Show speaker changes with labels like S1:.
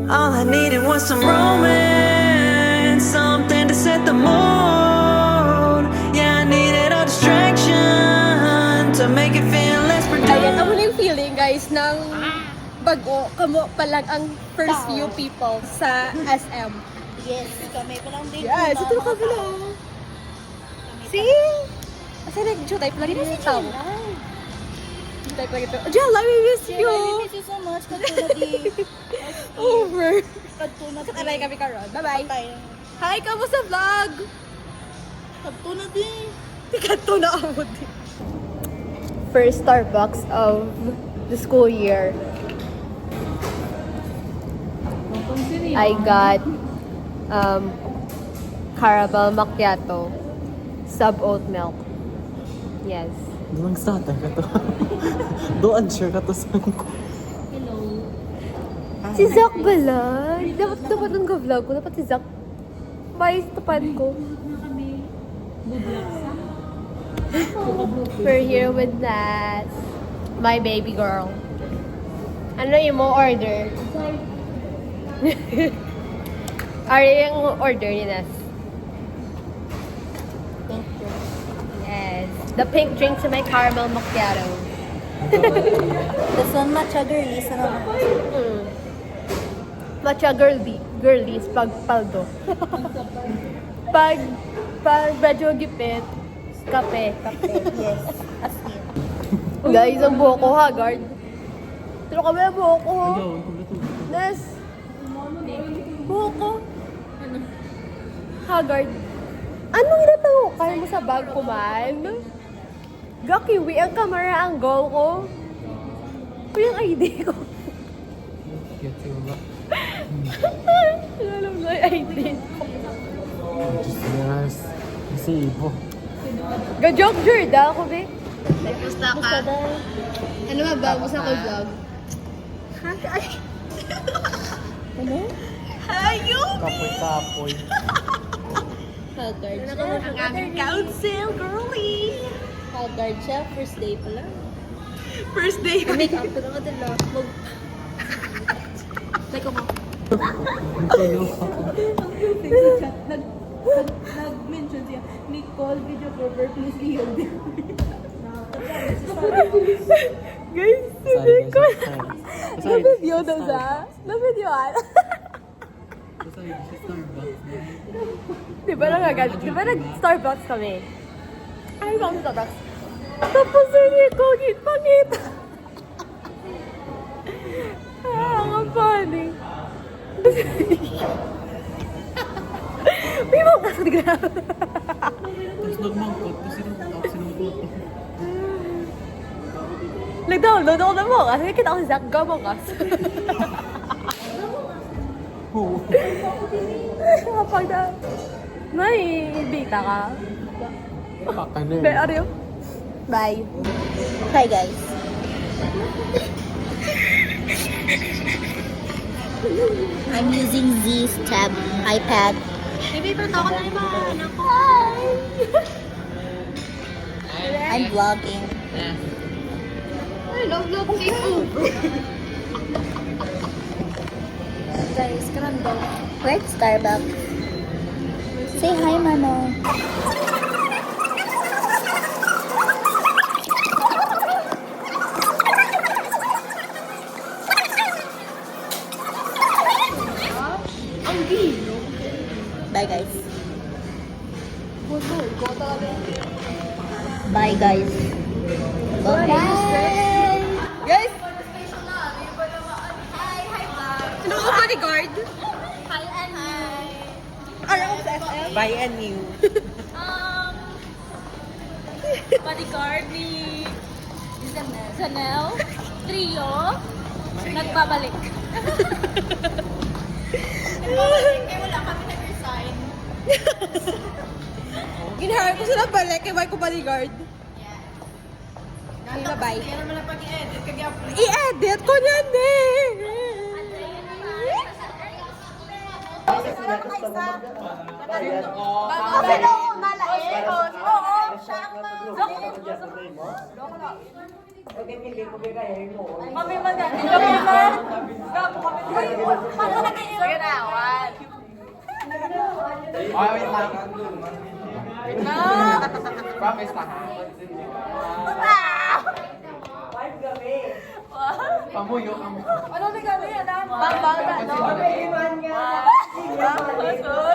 S1: All I needed was some romance, something to set the mood. Yeah, I needed a distraction to make it feel less
S2: Ayan,
S1: productive.
S2: ako na yung feeling guys ng bago, kamo pa lang ang first few people sa SM.
S3: Yes, kami pa lang din.
S2: Yes, ito ka pala. See? Kasi nag-type lang yung tao. Type lang ito. Jella, we miss you!
S3: Thank you so much. Katuna di.
S2: Over.
S3: Katuna di.
S2: Aray kami karon. Bye-bye.
S3: Bye.
S2: Hi, kamusta vlog?
S3: Katuna di.
S2: Tikat to na ako din. First Starbucks of the school year. I got caramel macchiato, sub oat milk. Yes.
S4: Doon sa tatay ka to. Doon sure ka to sa ko.
S2: Si Zach bala. Dapat nung vlog ko. Dapat si Zach. Bye, tapan ko. We're here with Nat. My baby girl. Ano yung mo order? Ano yung order ni Nas?
S3: Thank you.
S2: Yes. The pink drink to my caramel macchiato.
S3: This one matcha girly. Isa naman.
S2: Matcha girlies pag paldo. pag medyo gipit, kape.
S3: Yes. As in.
S2: Guys, ang buhok ko, Haggard. Pero kami ang buhok ko. Nes. Buhok ko. Haggard. Anong inatawakan mo sa bag ko man? Gakiwi ang camera angle ko. O yung ID ko.
S4: Get you ba?
S2: Alam mo yung ID ko.
S4: Yes. Kasi ibo.
S2: Ga-joke Jorda ako, be.
S3: Gusto ka?
S2: Ano ba ba? Gusto ko vlog.
S3: Ano?
S4: Kapoy-kapoy.
S3: Haggard siya.
S2: Ang aming council, girly.
S3: Haggard siya. First day pa lang.
S2: First day.
S3: Make up ko na ka din lang. Like ako. Nag-mention siya, Nicole, videographer, please i-hold it.
S2: Guys,
S4: Sorry,
S2: hindi ko.
S4: guys.
S2: Na-video daw sa? Na-videoan?
S4: Sorry, si Starbucks.
S2: Di ba nag-Starbucks kami? Ay, bang Starbucks? Tapos hindi ko pangit. Ang funny. May mga kasi grabe.
S4: Tapos nagmangkot kasi sinumpot.
S2: Nag-download ako ng mga kasi kita ko si Zach Gamangkas.
S4: Oo.
S2: Kapag na, may bita ka.
S4: Pakanin.
S2: Be, are you? Bye.
S3: Hi guys. I'm using Z's tab iPad.
S2: Baby, pero ako na naman.
S3: I'm vlogging.
S2: I love looking over.
S3: Guys, karando. We're at Starbucks. Say hi, Mano.
S2: Ang gino.
S3: Bye, guys.
S2: Gusto ko talaga.
S3: Bye, guys. Bye.
S2: Guys! Ano ko bodyguard?
S3: Hi, Annie.
S2: Araw sa SM?
S4: Buy a new.
S3: Bodyguard ni Zanel. Trio. Nagbabalik. Wala kami nag-resign.
S2: Ginahar ko sila balik, kaya may ko bodyguard. Hindi na bye.
S3: Kaya naman na pag-i-edit, kaya
S2: I-edit ko yan eh! Kasi nung nalain, oo, siya ang Mami man yan. Kami na. Paano nag
S5: wait lang. Wait lang. Promise na ha. Pamuyo ka mo.
S3: Ano ni kami? Bang bang na.
S5: Pamuyo.